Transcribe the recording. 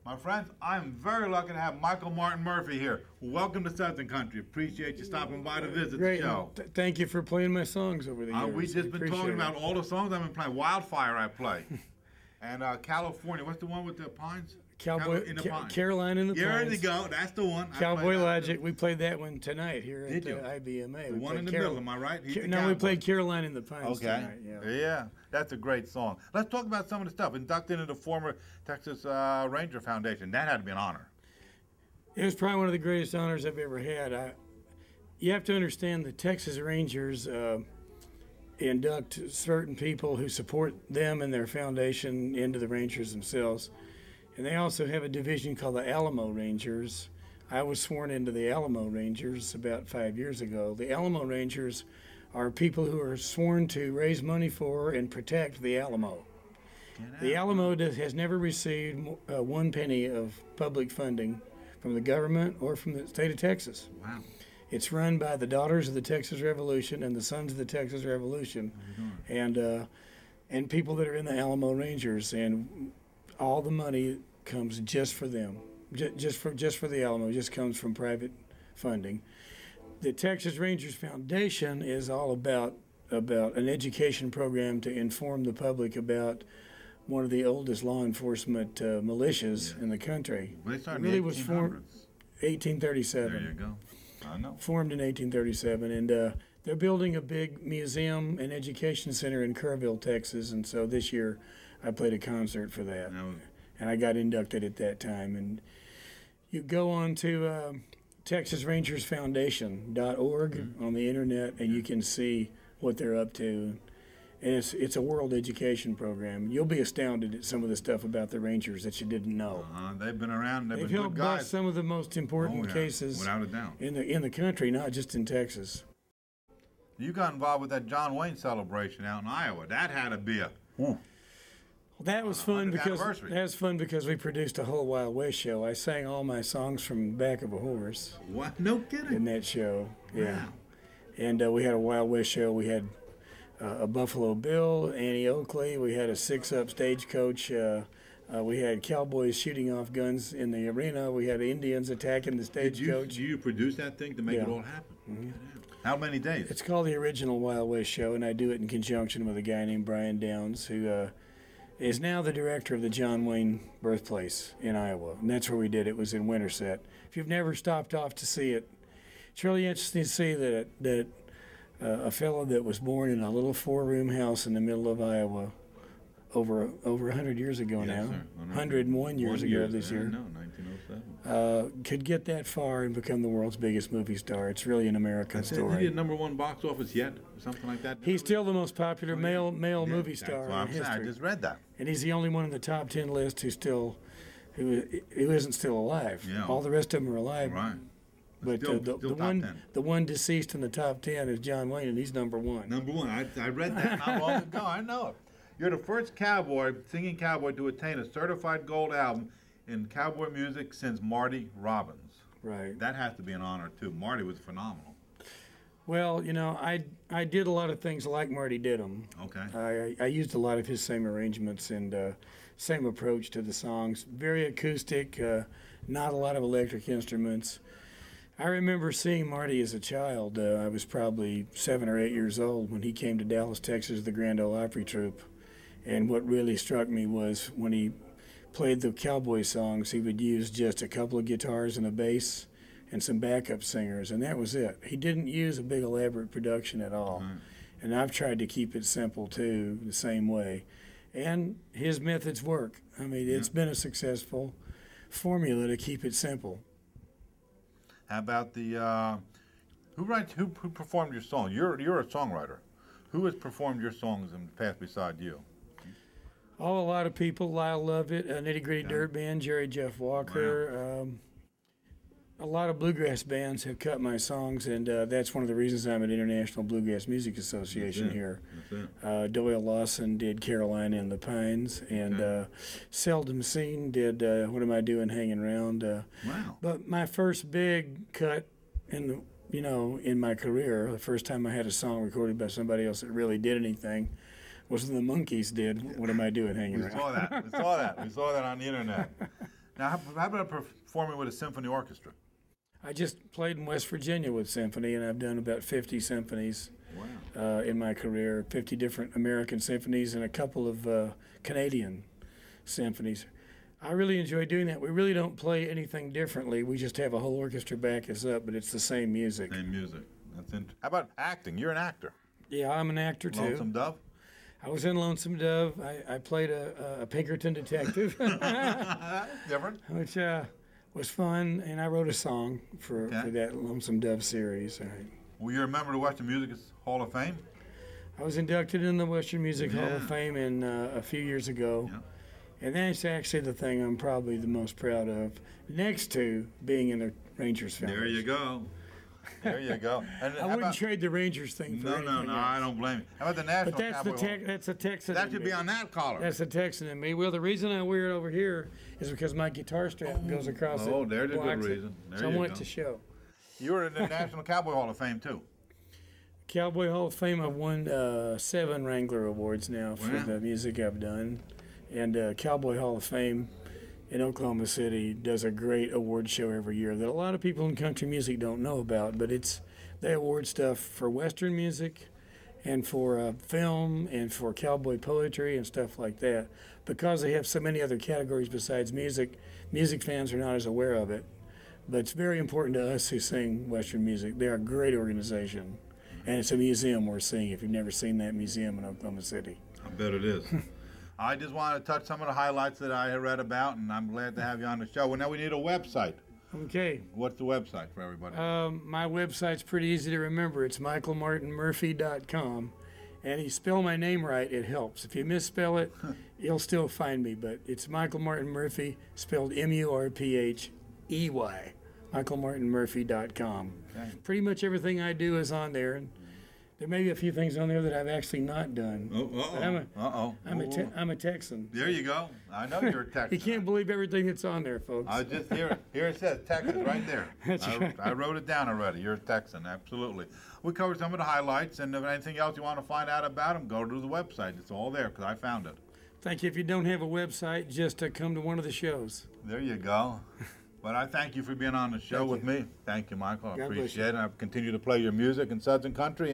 My friends, I'm very lucky to have Michael Martin Murphey here. Welcome to Sudzin Country. Appreciate you stopping by to visit Great. the show. Thank you for playing my songs over the years. We've just been talking about all the songs I've been playing. Wildfire I play. And California, what's the one with the pines? Cowboy in the Pines. Caroline in the Pines. There you go. That's the one. Cowboy Logic. We played that one tonight here at IBMA. The one in the middle, am I right? We played Caroline in the Pines tonight. Yeah, that's a great song. Let's talk about some of the stuff. Inducted into the former Texas Ranger Foundation. That had to be an honor. It was probably one of the greatest honors I've ever had. You have to understand the Texas Rangers induct certain people who support them and their foundation into the Rangers themselves. And they also have a division called the Alamo Rangers. I was sworn into the Alamo Rangers about 5 years ago. The Alamo Rangers are people who are sworn to raise money for and protect the Alamo. The Alamo has never received 1 penny of public funding from the government or from the state of Texas. Wow. It's run by the Daughters of the Texas Revolution and the Sons of the Texas Revolution, and people that are in the Alamo Rangers, and all the money comes just for them, just for the Alamo. It just comes from private funding. The Texas Rangers Foundation is all about an education program to inform the public about one of the oldest law enforcement militias in the country. Well, they started it really in the was formed 1837. There you go. I know. Formed in 1837, and they're building a big museum and education center in Kerrville, Texas, and so this year I played a concert for that, and I got inducted at that time. And you go on to TexasRangersFoundation.org on the internet, and you can see what they're up to. And it's a world education program. You'll be astounded at some of the stuff about the Rangers that you didn't know. They've been around. They've been helped good guys. bust some of the most important cases, without a doubt, in the country, not just in Texas. You got involved with that John Wayne celebration out in Iowa. That had to be a. Well, that was fun because we produced a whole Wild West show. I sang all my songs from the back of a horse. What? No kidding. In that show, yeah. Wow. And we had a Wild West show. We had a Buffalo Bill, Annie Oakley. We had a 6-up stagecoach. We had cowboys shooting off guns in the arena. We had Indians attacking the stagecoach. Did you produce that thing to make it all happen? Mm-hmm. How many days? It's called the Original Wild West Show, and I do it in conjunction with a guy named Brian Downs, who is now the director of the John Wayne birthplace in Iowa. And that's where we did it. It was in Winterset. If you've never stopped off to see it, it's really interesting to see that a fellow that was born in a little 4-room house in the middle of Iowa over 100 years ago now, 101 years ago this year, 1907, could get that far and become the world's biggest movie star. It's really an American story. Is he a #1 box office yet, or something like that? He's still the most popular male movie star in history. I just read that. And he's the only one in the top 10 list who isn't still alive. Yeah. All the rest of them are alive. Right. But the one deceased in the top 10 is John Wayne, and he's #1. #1. I read that not long ago. I know it. You're the first singing cowboy to attain a certified gold album in cowboy music since Marty Robbins. Right. That has to be an honor, too. Marty was phenomenal. Well, I did a lot of things like Marty did them. Okay. I used a lot of his same arrangements and same approach to the songs. Very acoustic, not a lot of electric instruments. I remember seeing Marty as a child. I was probably 7 or 8 years old when he came to Dallas, Texas, the Grand Ole Opry Troupe. And what really struck me was when he played the cowboy songs, he would use just a couple of guitars and a bass and some backup singers, and that was it. He didn't use a big elaborate production at all. Mm-hmm. And I've tried to keep it simple, too, the same way. And his methods work. I mean, it's been a successful formula to keep it simple. How about the who performed your song? You're a songwriter. Who has performed your songs in the past beside you? Oh, a lot of people. Lyle Lovett, Nitty Gritty Dirt Band, Jerry Jeff Walker. Wow. A lot of bluegrass bands have cut my songs, and that's one of the reasons I'm at International Bluegrass Music Association here. Doyle Lawson did Carolina in the Pines, and Seldom Seen did What Am I Doing Hanging Around. Wow. But my first big cut in my career, the first time I had a song recorded by somebody else that really did anything, was when the Monkees did What Am I Doing Hanging Around. We saw that. We saw that on the internet. Now, how about performing with a symphony orchestra? I just played in West Virginia with symphony, and I've done about 50 symphonies Wow. in my career, 50 different American symphonies and a couple of Canadian symphonies. I really enjoy doing that. We really don't play anything differently. We just have a whole orchestra back us up, but it's the same music. Same music. That's interesting. How about acting? You're an actor. Yeah, I'm an actor too. Lonesome Dove? I was in Lonesome Dove. I played a Pinkerton detective, Different. which was fun, and I wrote a song for that Lonesome Dove series. All right. Well, you're a member of the Western Music Hall of Fame? I was inducted in the Western Music Hall of Fame a few years ago. Yeah. And that's actually the thing I'm probably the most proud of, next to being in the Rangers Foundation. There you go. There you go. And I wouldn't trade the Rangers thing for anything else. I don't blame you. How about the National But that's Cowboy Hall? that's a Texan. That in should me. be on that collar. That's a Texan in me. Well, the reason I wear it over here is because my guitar strap goes across it. Oh, there's a good blocks it. reason. There So I you want go. it to show. You were in the National Cowboy Hall of Fame, too. Cowboy Hall of Fame, I've won 7 Wrangler Awards now for Wow. the music I've done. And Cowboy Hall of Fame in Oklahoma City does a great award show every year that a lot of people in country music don't know about, but they award stuff for Western music and for film and for cowboy poetry and stuff like that. Because they have so many other categories besides music, music fans are not as aware of it. But it's very important to us who sing Western music. They're a great organization. And it's a museum we're seeing, if you've never seen that museum in Oklahoma City. I bet it is. I just want to touch some of the highlights that I read about, and I'm glad to have you on the show. Well, now we need a website. Okay. What's the website for everybody? My website's pretty easy to remember. It's michaelmartinmurphey.com. And if you spell my name right, it helps. If you misspell it, you'll still find me. But it's Michael Martin Murphey, spelled Murphey. michaelmartinmurphey.com. Okay. Pretty much everything I do is on there. And there may be a few things on there that I've actually not done. I'm a Texan. There you go. I know you're a Texan. You can't believe everything that's on there, folks. I just here it says Texas right there. That's right. I wrote it down already. You're a Texan, absolutely. We covered some of the highlights, and if anything else you want to find out about them, go to the website. It's all there because I found it. Thank you. If you don't have a website, just come to one of the shows. There you go. But I thank you for being on the show with me. Thank you, Michael. I God bless appreciate it. I continue to play your music in Sudzin country.